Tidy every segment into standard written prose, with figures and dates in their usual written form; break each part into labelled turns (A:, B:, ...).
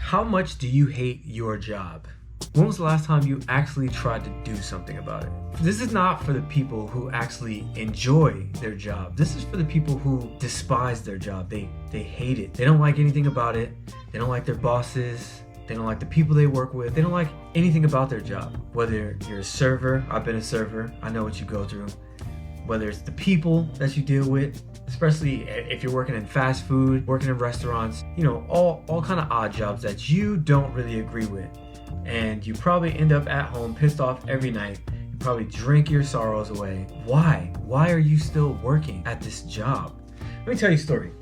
A: How much do you hate your job? When was the last time you actually tried to do something about it? This is not for the people who actually enjoy their job. This is for the people who despise their job. They hate it. They don't like anything about it. They don't like their bosses. They don't like the people they work with. They don't like anything about their job. Whether you're a server, I've been a server, I know what you go through. Whether it's the people that you deal with, especially if you're working in fast food, working in restaurants, all kind of odd jobs that you don't really agree with. And you probably end up at home pissed off every night. You probably drink your sorrows away. Why? Why are you still working at this job? Let me tell you a story.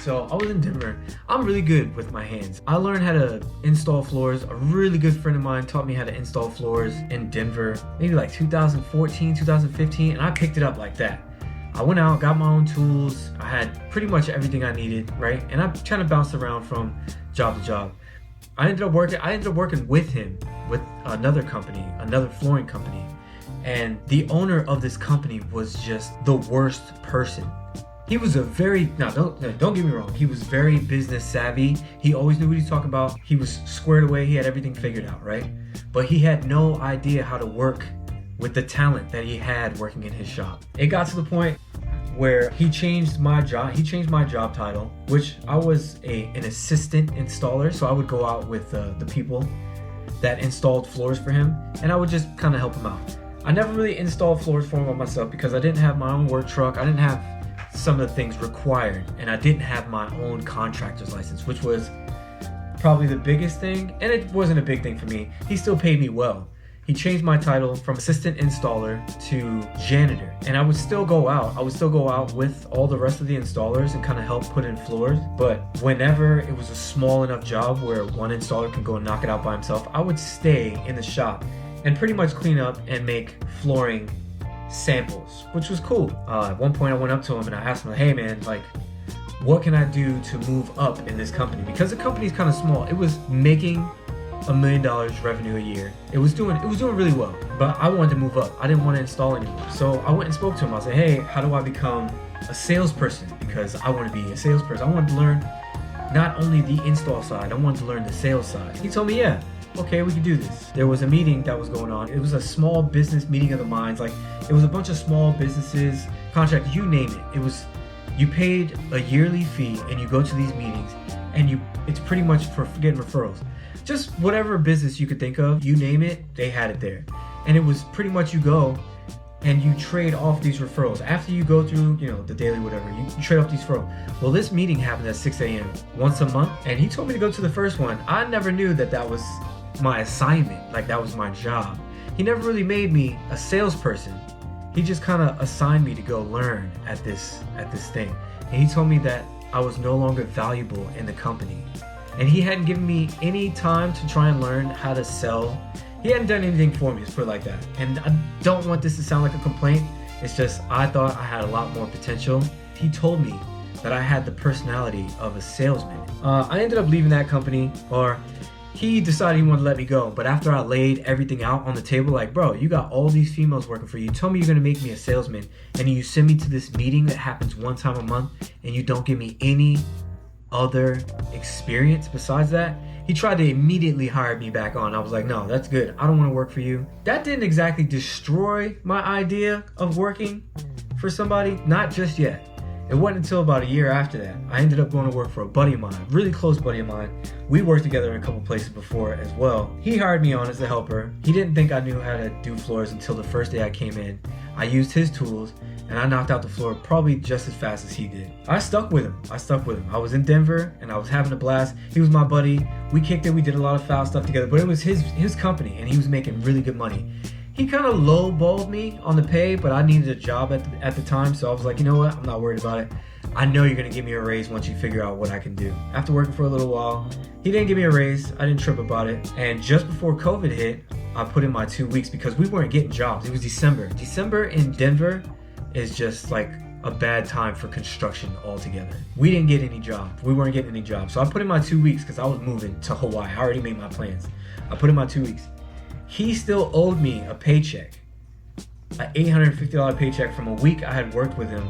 A: So I was in Denver. I'm really good with my hands. I learned how to install floors. A really good friend of mine taught me how to install floors in Denver, maybe like 2014, 2015, and I picked it up like that. I went out, got my own tools. I had pretty much everything I needed, right? And I kind of bounced around from job to job. I ended up working with him, with another company, another flooring company. And the owner of this company was just the worst person. He was don't get me wrong. He was very business savvy. He always knew what he was talking about. He was squared away. He had everything figured out, right? But he had no idea how to work with the talent that he had working in his shop. It got to the point where he changed my job title, which I was an assistant installer. So I would go out with the people that installed floors for him, and I would just kind of help him out. I never really installed floors for him by myself because I didn't have my own work truck. I didn't have some of the things required, and I didn't have my own contractor's license, which was probably the biggest thing. And it wasn't a big thing for me. He still paid me well. He changed my title from assistant installer to janitor, and I would still go out with all the rest of the installers and kind of help put in floors. But whenever it was a small enough job where one installer can go and knock it out by himself, I would stay in the shop and pretty much clean up and make flooring samples, which was cool. At one point I went up to him and I asked him, hey man, what can I do to move up in this company? Because the company's kind of small. It was making $1 million revenue a year. It was doing really well, but I wanted to move up. I didn't want to install anymore. So I went and spoke to him. I said, hey, how do I become a salesperson? Because I want to be a salesperson. I wanted to learn not only the install side, I wanted to learn the sales side. He told me, yeah, okay, we can do this. There was a meeting that was going on. It was a small business meeting of the minds. It was a bunch of small businesses, contractors, you name it. You paid a yearly fee and you go to these meetings, and it's pretty much for getting referrals. Just whatever business you could think of, you name it, they had it there. And it was pretty much you go and you trade off these referrals. After you go through, the daily whatever, you trade off these referrals. Well, this meeting happened at 6 a.m. once a month, and he told me to go to the first one. I never knew that was my assignment, that was my job. He never really made me a salesperson. He just kind of assigned me to go learn at this thing. And he told me that I was no longer valuable in the company. And he hadn't given me any time to try and learn how to sell. He hadn't done anything for me, let's put it like that. And I don't want this to sound like a complaint. It's just I thought I had a lot more potential. He told me that I had the personality of a salesman. I ended up leaving that company, or he decided he wanted to let me go. But after I laid everything out on the table, bro, you got all these females working for you. You told me you're gonna make me a salesman, and you send me to this meeting that happens one time a month, and you don't give me any other experience besides that. He tried to immediately hire me back on. I was like, no, that's good. I don't want to work for you. That didn't exactly destroy my idea of working for somebody. Not just yet. It wasn't until about a year after that I ended up going to work for a buddy of mine, a really close buddy of mine. We worked together in a couple places before as well. He hired me on as a helper. He didn't think I knew how to do floors until the first day I came in. I used his tools and I knocked out the floor probably just as fast as he did. I stuck with him. I was in Denver and I was having a blast. He was my buddy. We kicked it. We did a lot of foul stuff together, but it was his company and he was making really good money. He kind of lowballed me on the pay, but I needed a job at the time, so I was like, you know what? I'm not worried about it. I know you're going to give me a raise once you figure out what I can do. After working for a little while, he didn't give me a raise. I didn't trip about it. And just before COVID hit, I put in my 2 weeks because we weren't getting jobs. It was December. December in Denver is just a bad time for construction altogether. We didn't get any jobs. We weren't getting any jobs. So I put in my 2 weeks because I was moving to Hawaii. I already made my plans. I put in my 2 weeks. He still owed me a paycheck, an $850 paycheck from a week I had worked with him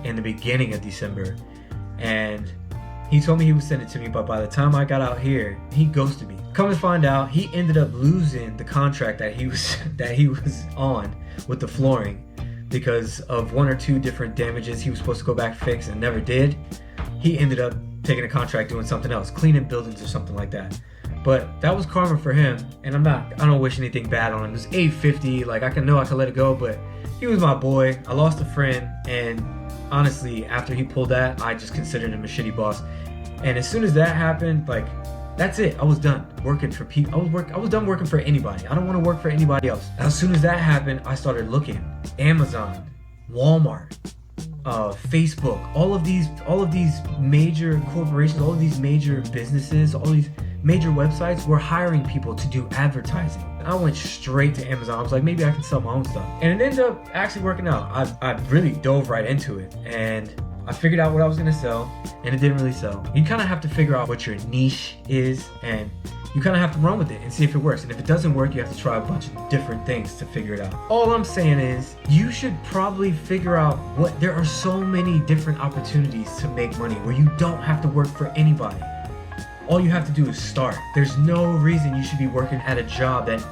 A: in the beginning of December. And He told me he would send it to me, but by the time I got out here, he ghosted me. Come to find out, he ended up losing the contract that he was on with the flooring because of 1 or 2 different damages he was supposed to go back fix and never did. He ended up taking a contract doing something else, cleaning buildings or something like that. But that was karma for him, and I don't wish anything bad on him. It was $850, like I could let it go, but he was my boy. I lost a friend, and honestly, after he pulled that, I just considered him a shitty boss. And as soon as that happened, like, that's it. I was done working for people. I was done working for anybody. I don't want to work for anybody else. As soon as that happened, I started looking. Amazon, Walmart, Facebook, all of these major corporations, all of these major businesses, all these major websites were hiring people to do advertising. I went straight to Amazon. I was like, maybe I can sell my own stuff. And it ended up actually working out. I really dove right into it, and I figured out what I was gonna sell, and it didn't really sell. You kind of have to figure out what your niche is, and you kind of have to run with it and see if it works. And if it doesn't work, you have to try a bunch of different things to figure it out. All I'm saying is, you should probably figure out there are so many different opportunities to make money where you don't have to work for anybody. All you have to do is start. There's no reason you should be working at a job that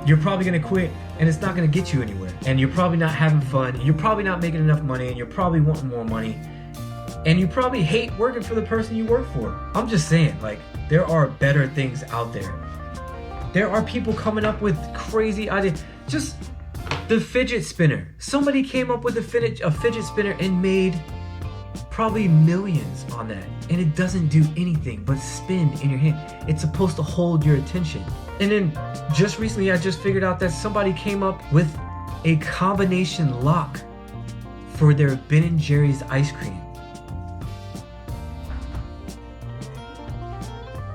A: you're probably gonna quit and it's not gonna get you anywhere. And you're probably not having fun, and you're probably not making enough money, and you're probably wanting more money. And you probably hate working for the person you work for. I'm just saying, like, there are better things out there. There are people coming up with crazy ideas. Just the fidget spinner. Somebody came up with a fidget spinner and made probably millions on that, and it doesn't do anything but spin in your hand. It's supposed to hold your attention. And then just recently I just figured out that somebody came up with a combination lock for their Ben & Jerry's ice cream.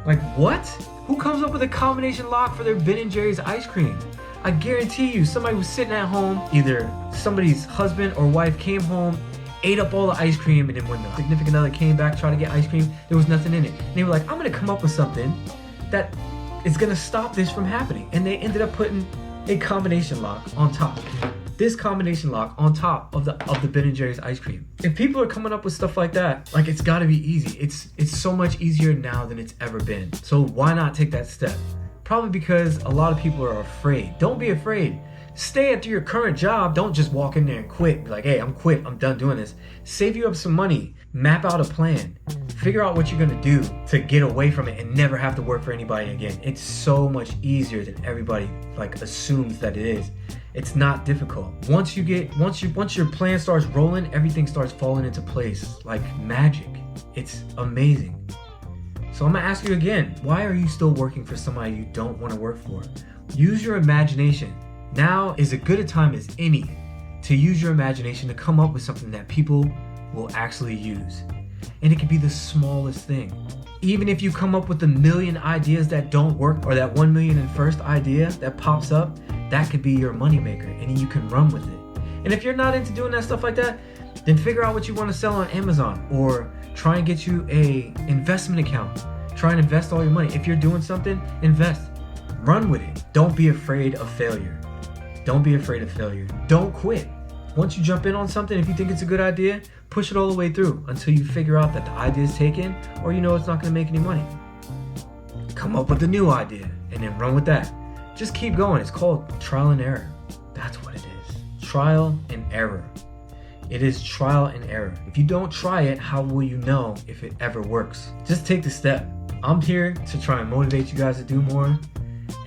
A: Like, what? Who comes up with a combination lock for their Ben & Jerry's ice cream? I guarantee you somebody was sitting at home, either somebody's husband or wife came home, ate up all the ice cream, and then when the significant other came back trying to get ice cream, there was nothing in it. And they were like, I'm gonna come up with something that is gonna stop this from happening. And they ended up putting a combination lock on top. This combination lock on top of the Ben & Jerry's ice cream. If people are coming up with stuff like that, like, it's gotta be easy. It's so much easier now than it's ever been. So why not take that step? Probably because a lot of people are afraid. Don't be afraid. Stay at your current job. Don't just walk in there and quit. Be like, hey, I'm done doing this. Save you up some money. Map out a plan. Figure out what you're gonna do to get away from it and never have to work for anybody again. It's so much easier than everybody assumes that it is. It's not difficult. Once your plan starts rolling, everything starts falling into place like magic. It's amazing. So I'm gonna ask you again, why are you still working for somebody you don't want to work for? Use your imagination. Now is as good a time as any to use your imagination to come up with something that people will actually use. And it could be the smallest thing. Even if you come up with a million ideas that don't work, or that 1 million and first idea that pops up, that could be your moneymaker, and you can run with it. And if you're not into doing that stuff like that, then figure out what you want to sell on Amazon, or try and get you a investment account. Try and invest all your money. If you're doing something, invest. Run with it. Don't be afraid of failure. Don't be afraid of failure. Don't quit. Once you jump in on something, if you think it's a good idea, push it all the way through until you figure out that the idea is taken, or you know it's not going to make any money. Come up with a new idea and then run with that. Just keep going. It's called trial and error. That's what it is. Trial and error. It is trial and error. If you don't try it, how will you know if it ever works? Just take the step. I'm here to try and motivate you guys to do more.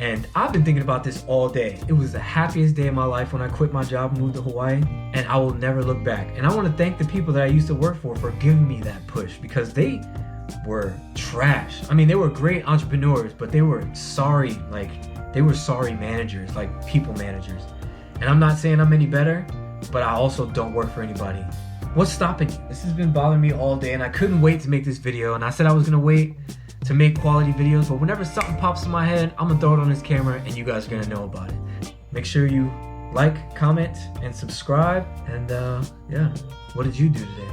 A: And I've been thinking about this all day. It was the happiest day of my life when I quit my job and moved to Hawaii, and I will never look back. And I want to thank the people that I used to work for giving me that push, because they were trash. I mean, they were great entrepreneurs, but they were sorry managers, like people managers. And I'm not saying I'm any better, but I also don't work for anybody. What's stopping you? This has been bothering me all day, and I couldn't wait to make this video. And I said I was gonna wait to make quality videos, but whenever something pops in my head, I'm gonna throw it on this camera and you guys are gonna know about it. Make sure you like, comment, and subscribe. And yeah, what did you do today?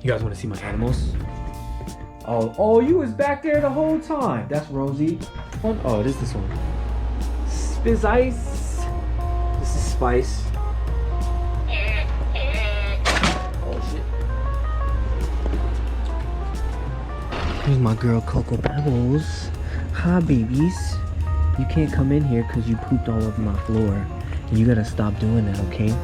A: You guys wanna see my animals? Oh, you was back there the whole time. That's Rosie. Oh, it is this one. Spiz Ice. This is Spice.
B: Here's my girl Coco Pebbles. Hi, babies. You can't come in here because you pooped all over my floor. And you gotta stop doing that, okay?